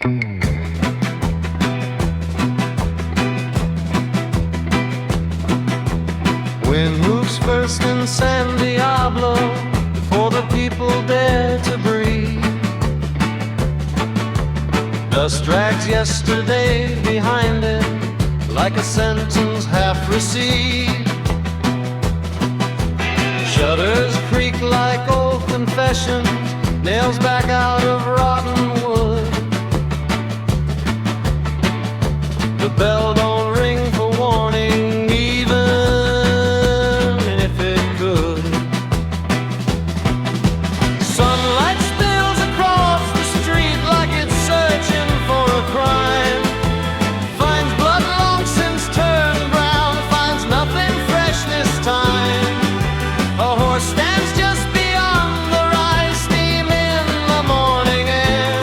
Wind moves first in San Diablo before the people dare to breathe. Dust drags yesterday behind it like a sentence half received. Shutters creak like old confessions, nails back out of rotten wood. The bell don't ring for warning, even if it could. Sunlight spills across the street like it's searching for a crime. Finds blood long since turned brown, finds nothing fresh this time. A horse stands just beyond the rise, steam in the morning air.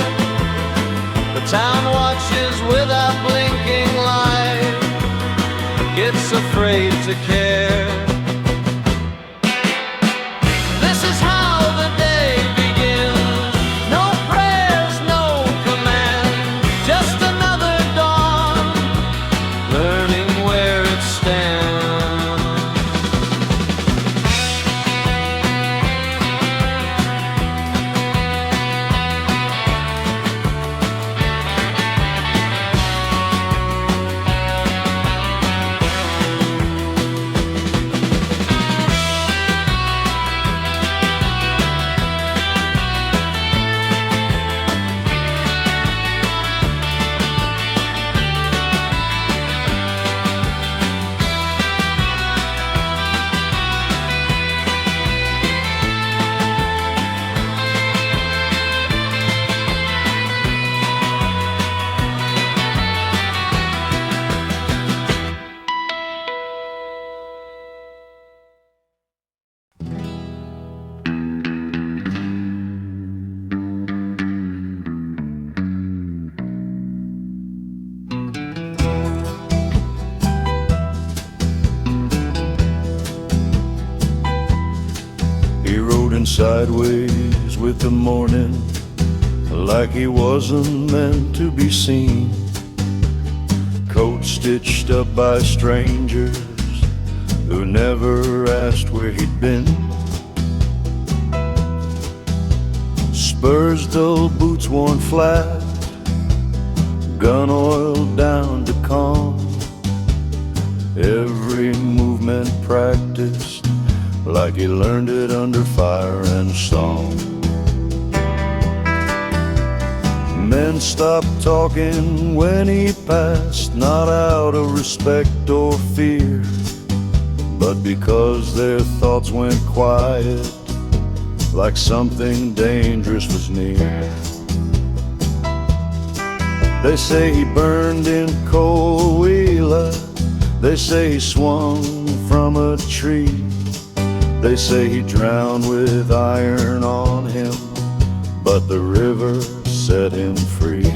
The town watches without blinking light, gets afraid to care. This is how the day begins. No prayers, no command, just another dawn, learning where it stands. He rode in sideways with the morning, like he wasn't meant to be seen. Coat stitched up by strangers who never asked where he'd been. Spurs, dull boots worn flat, gun oil down to calm. Every movement practiced like he learned it under fire and song. Men stopped talking when he passed, not out of respect or fear, but because their thoughts went quiet, like something dangerous was near. They say he burned in Coahuila, they say he swung from a tree, they say he drowned with iron on him, but the river set him free.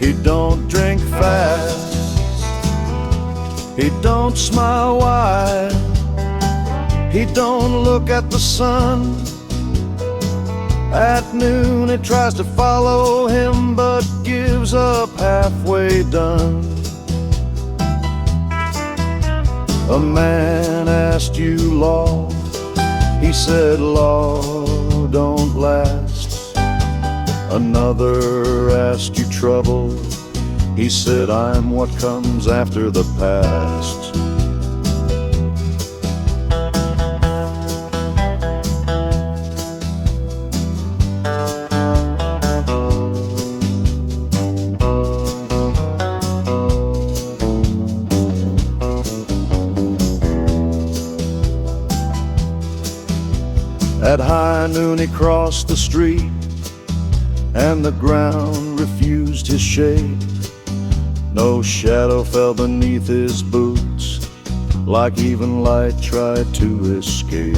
He don't drink fast, he don't smile wide, he don't look at the sun. At noon he tries to follow him, but gives up halfway done. A man asked you law, he said law don't last. Another asked you trouble, he said I'm what comes after the past. At high noon he crossed the street, and the ground refused his shade. No shadow fell beneath his boots, like even light tried to escape.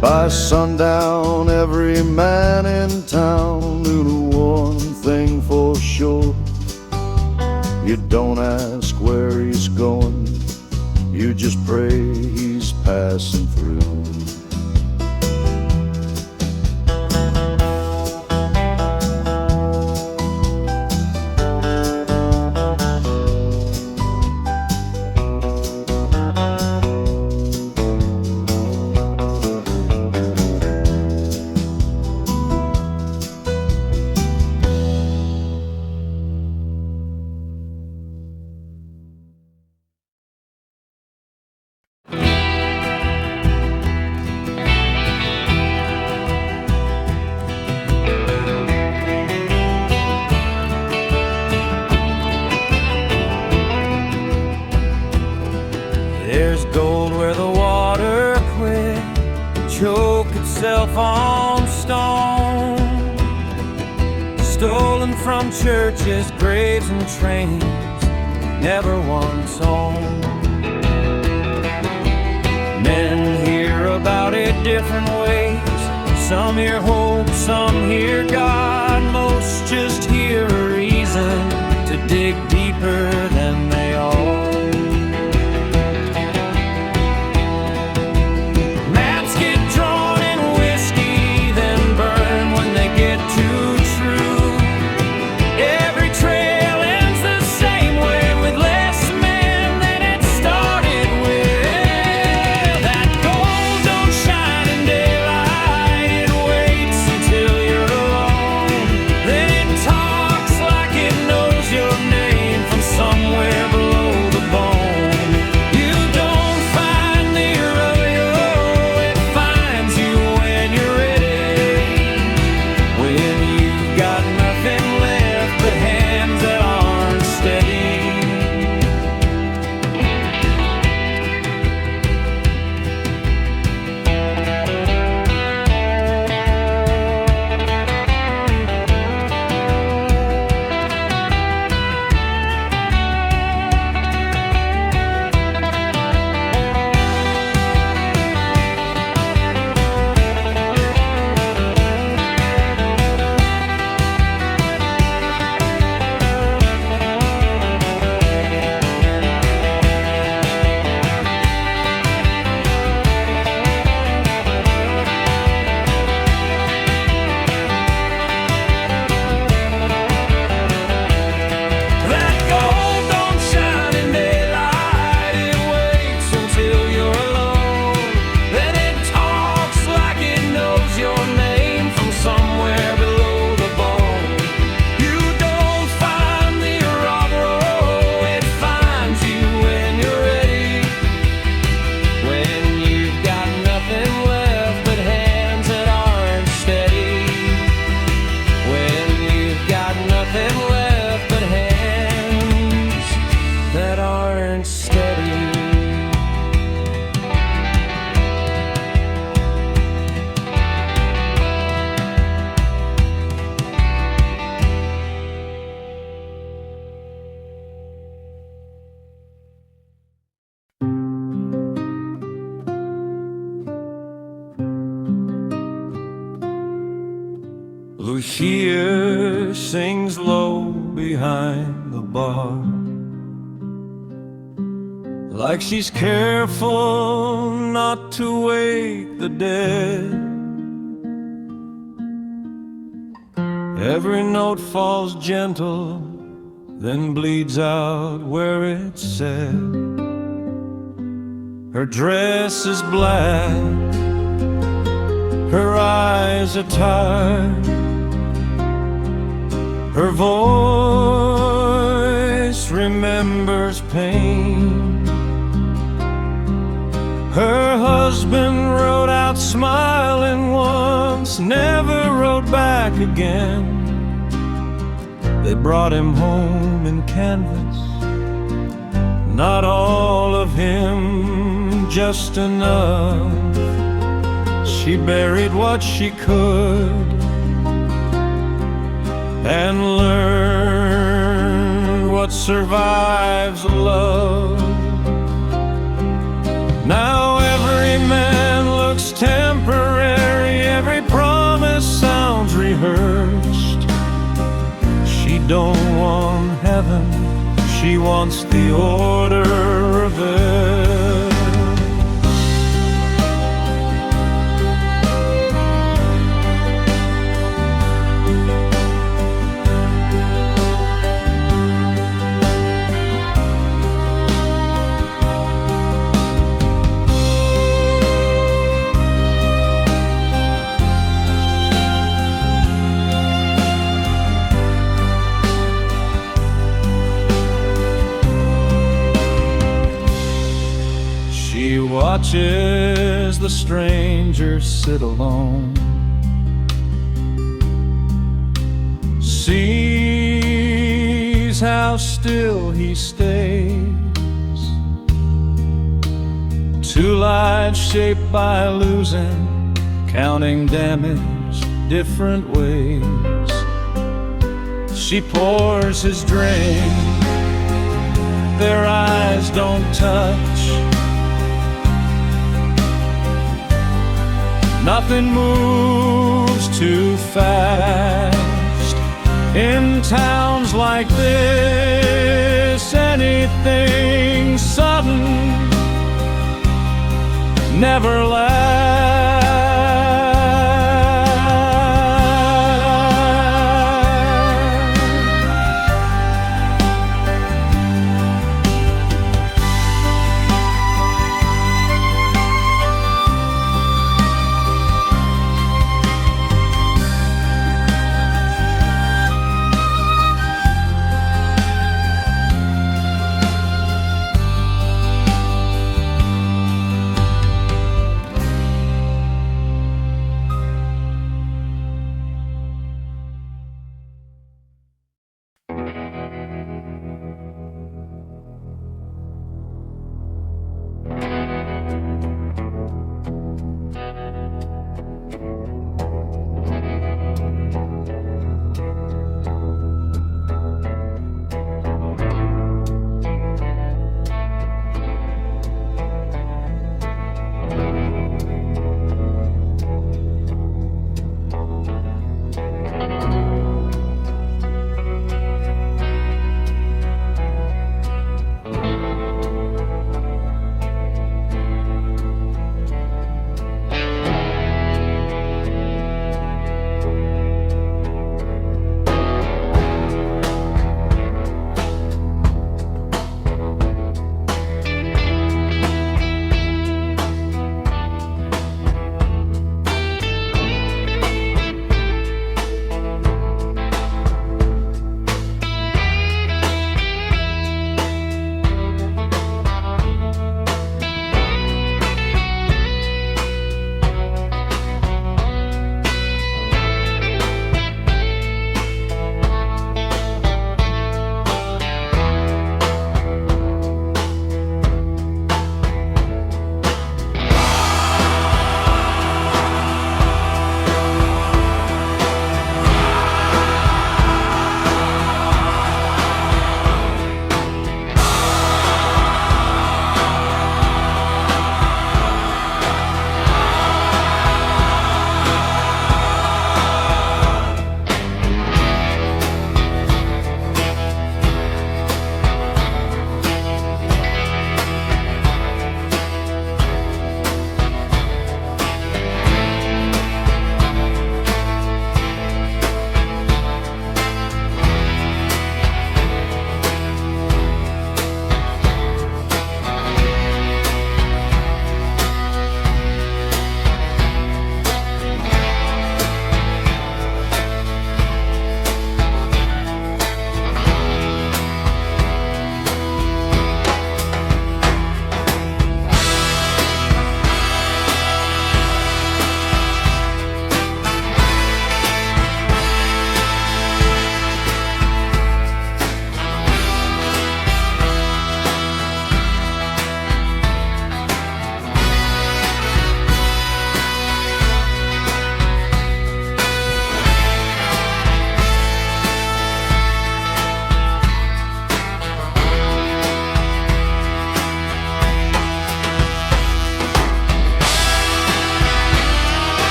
By sundown every man in town knew one thing for sure: you don't ask where he's going, you just pray he's passing through. There's gold where the water quit, choke itself on stone, stolen from churches, graves and trains, never once owned. Men hear about it different ways. Some hear hope, some hear God. Most just hear a reason to dig deeper than they ought. Maps get drawn in whiskey, then burn when they get too true. Every trail ends the same way, with less men than it started with. That gold don't shine in daylight, it waits until you're alone. Then it talks like it knows your name from somewhere below the bone. You don't find the Arroyo, it finds you when you're ready. When you've got nothing left but hands that aren't steady. That gold don't shine in daylight, it waits until you're alone. Then it talks like it knows your name from somewhere below the bone. You don't find the Arroyo, it finds you when you're ready. When you've got nothing left but hands that aren't steady. When you've got nothing left but hands that aren't steady. Lucía sings low behind the bar, like she's careful not to wake the dead. Every note falls gentle, then bleeds out where it's said. Her dress is black, her eyes are tired, her voice remembers pain. Her husband rode out smiling once, never rode back again. They brought him home in canvas, not all of him, just enough. She buried what she could and learned what survives love. Now every man looks temporary, every promise sounds rehearsed. She don't want heaven, she wants the order reversed. She watches the stranger sit alone, sees how still he stays, Two lives shaped by losing, counting damage different ways. She pours his drink, their eyes don't touch. Nothing moves too fast in towns like this. Anything sudden never lasts.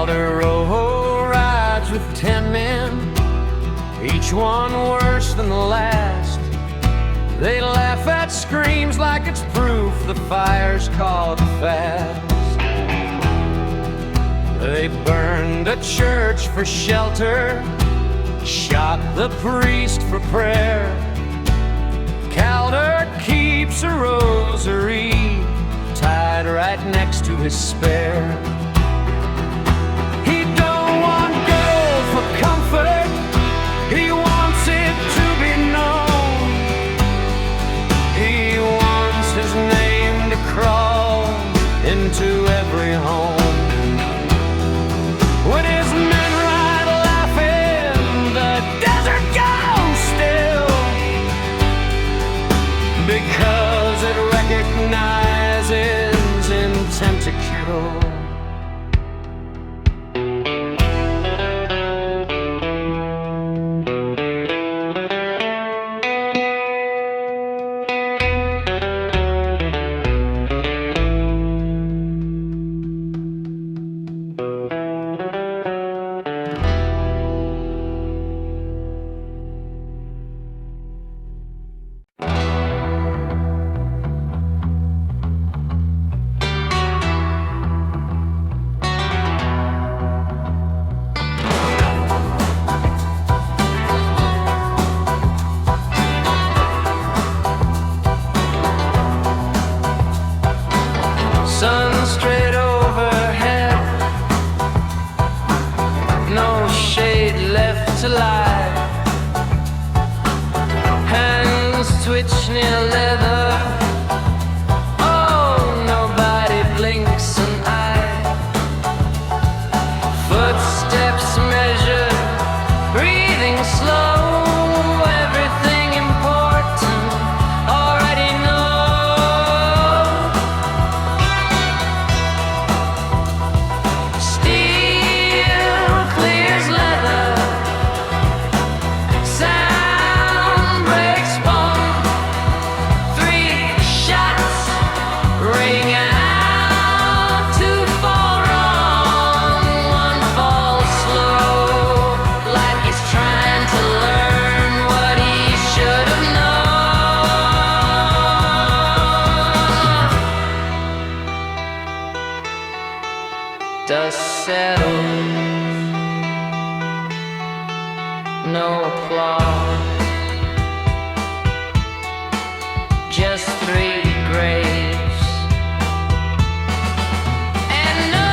Calder Rojo rides with 10 men, each one worse than the last. They laugh at screams like it's proof the fire's caught fast. They burned a church for shelter, shot the priest for prayer. Calder keeps a rosary tied right next to his spare. He don't want gold for comfort, he wants it to be known. He wants his name to crawl into every home. When his men ride laughing, the desert goes still, because it recognizes intent to kill. Sun straight overhead, no shade left to lie. Hands twitch near leather, oh, nobody blinks an eye. Footsteps measured, breathing slow, everything important already know. Steel clears leather, sound breaks bone. 3 shots ring out, 2 fall wrong, 1 falls slow, like he's trying to learn what he should have known. Dust settles, no applause, just 3 graves and no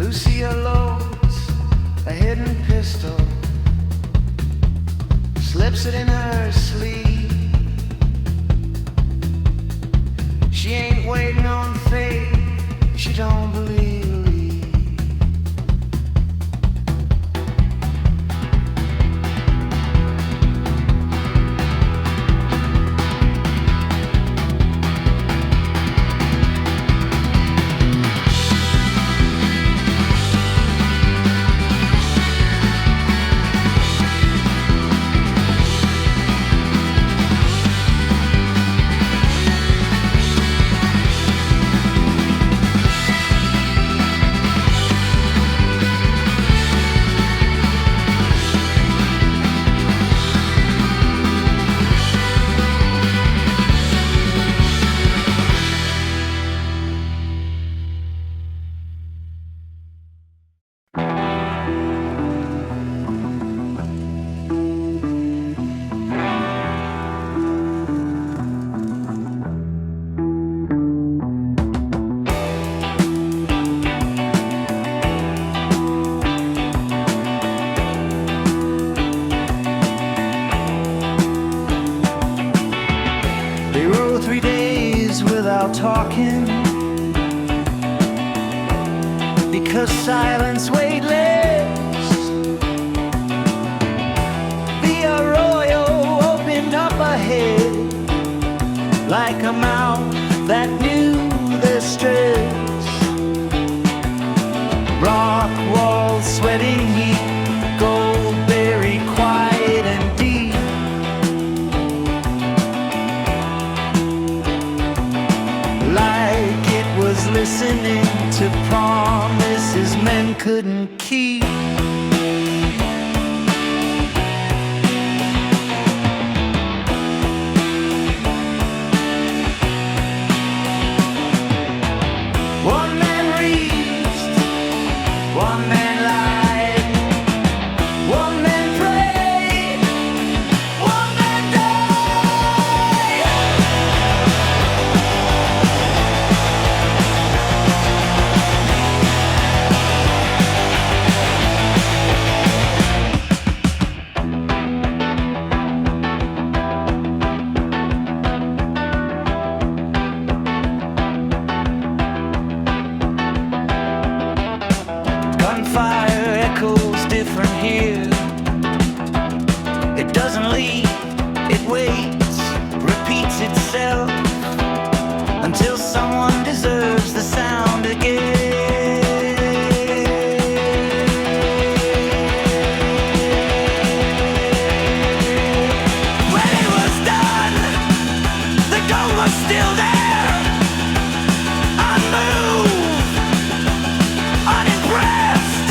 Lucía loads a hidden pistol, slips it in her sleeve. She ain't waiting on fate, she don't believe. Talking because silence weighed less. The Arroyo opened up ahead like a mouth that knew their stress. Rock walls sweating heat, gold buried quiet and deep. Like it was listening to promises men couldn't keep. One man reached, one man lied, one man prayed, one man died. Gunfire echoes different here. It doesn't leave, it waits, repeats itself until someone deserves the sound again. When it was done, the goal was still there, unmoved, unimpressed.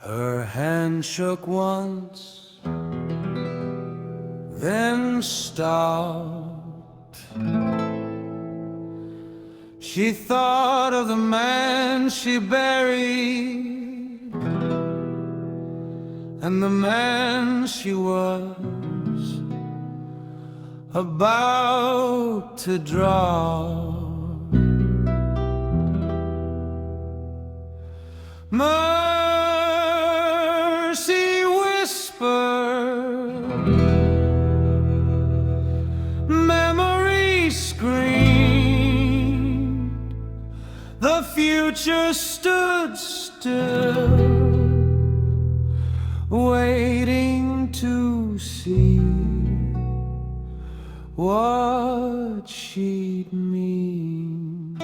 Her hand shook once, then stopped. She thought of the man she buried and the man she was about to draw. Mercy whispered, memory screamed, the future stood still, waiting to see what she'd mean.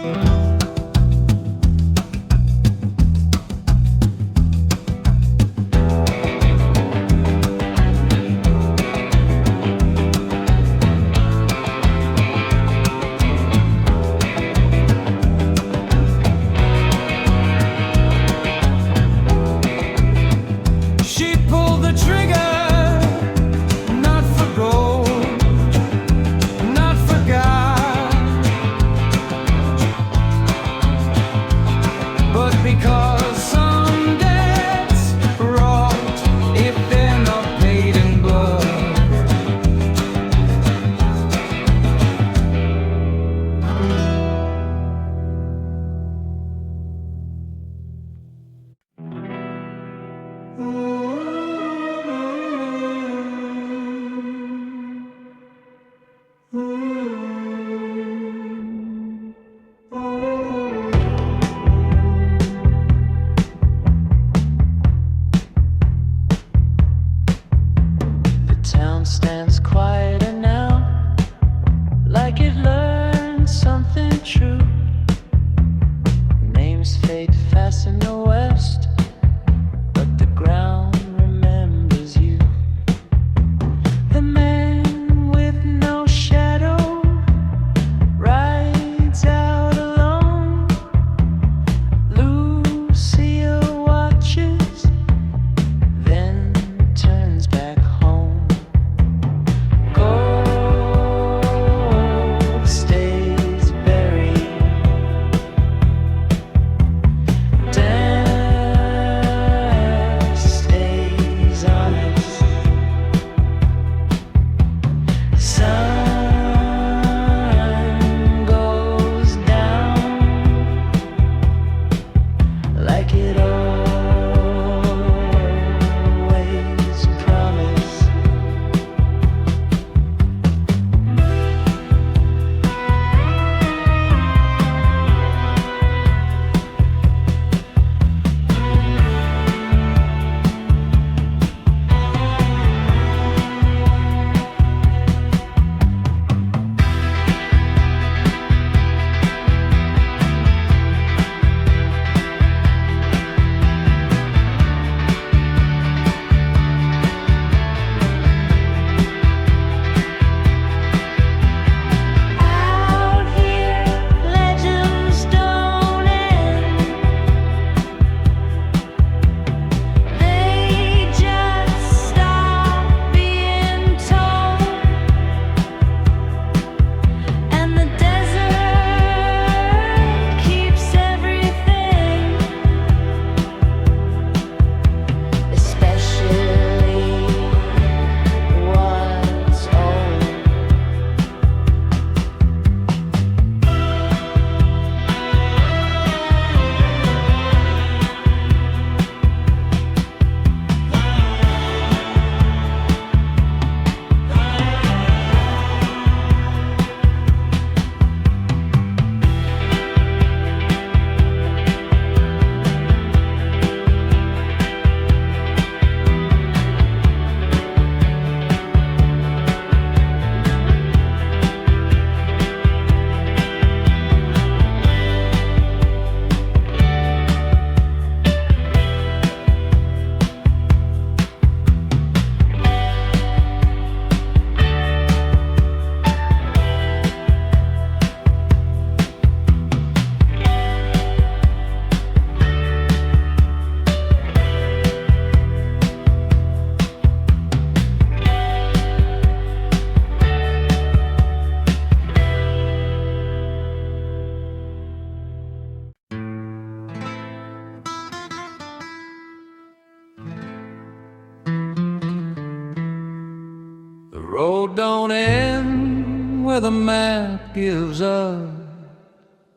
road don't end where the map gives up.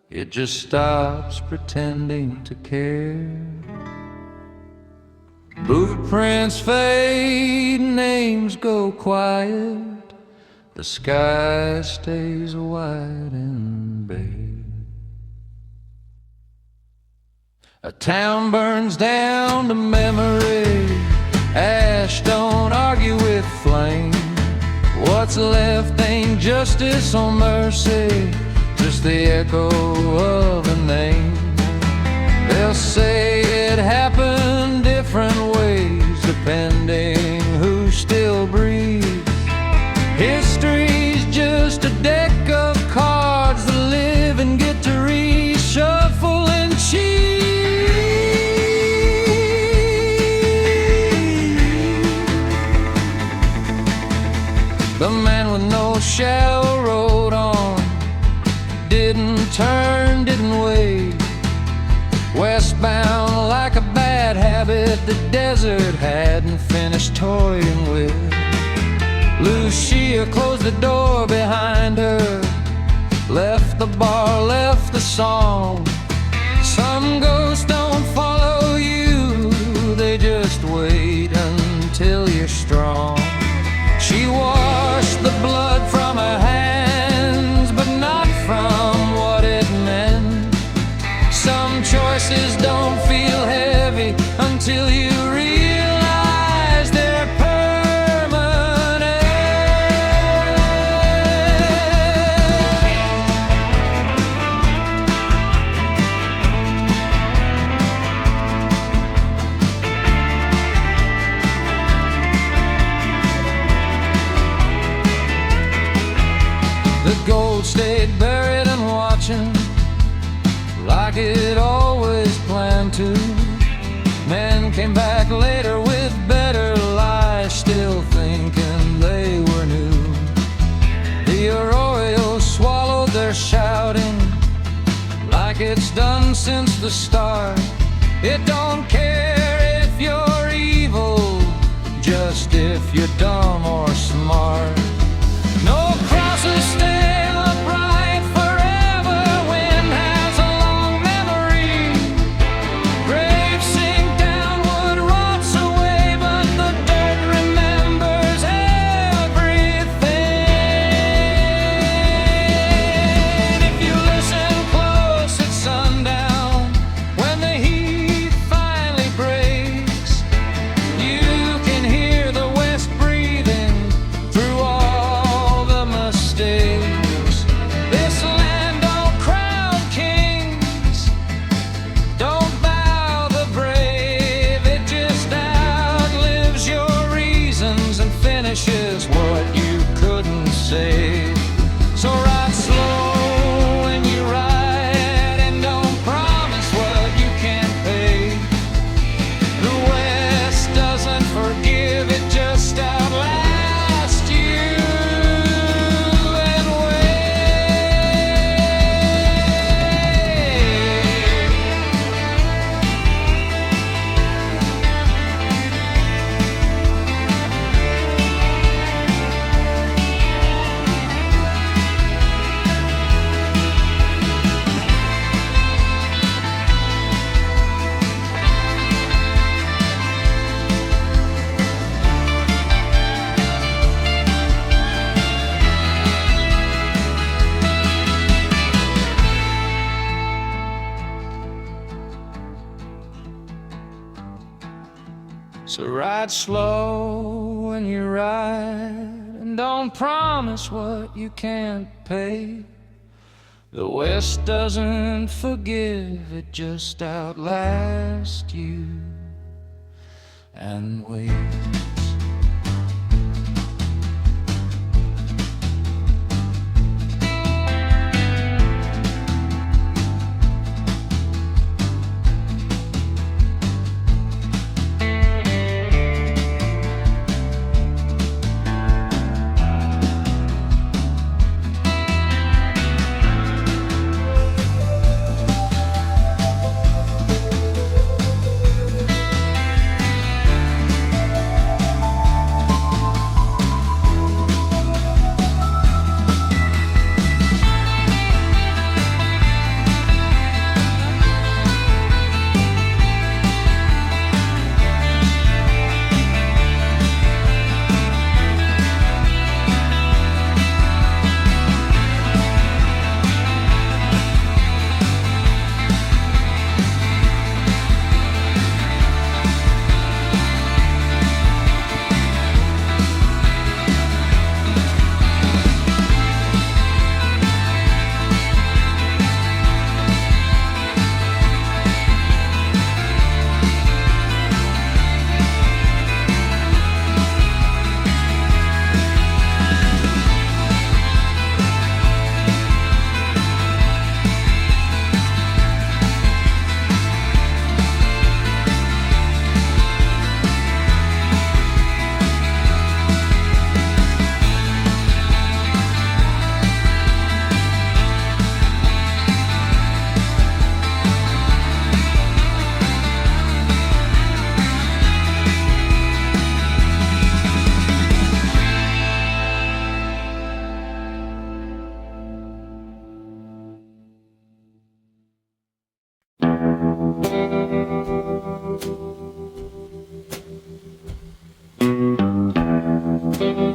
It just stops pretending to care. Blueprints fade, names go quiet. The sky stays wide and bare. A town burns down to memory. Ash don't argue with flame. What's left ain't justice or mercy, just the echo of a name. They'll say it happened different ways, depending who still breathes. History's just a deck of cards the living get to reshuffle and cheat. The man with no shadow rode on, didn't turn, didn't wait. Westbound like a bad habit the desert hadn't finished toying with. Lucía closed the door behind her, left the bar, left the song. Some ghosts don't follow you, they just wait until you're strong. She washed the blood from her hands, but not from what it meant. Some choices don't feel heavy until you realize they're permanent. The gold stayed buried and watching, like it always planned to. Men came back later with better lies, still thinking they were new. The Arroyo swallowed their shouting, like it's done since the start. It don't care if you're evil, just if you're dumb or smart. No crosses stay upright forever. Wind has a long memory. Graves sink downward, rots away, but the dirt remembers everything. If you listen close at sundown, when the heat finally breaks, you can hear the west breathing through all the mistakes. This land don't crown kings, don't bow the brave. It just outlives your reasons and finishes what you couldn't say. So ride slow when you ride, and don't promise what you can't pay. The West doesn't forgive, it just outlasts you and So ride slow when you ride, and don't promise what you can't pay. The West doesn't forgive, it just outlasts you and waits. Thank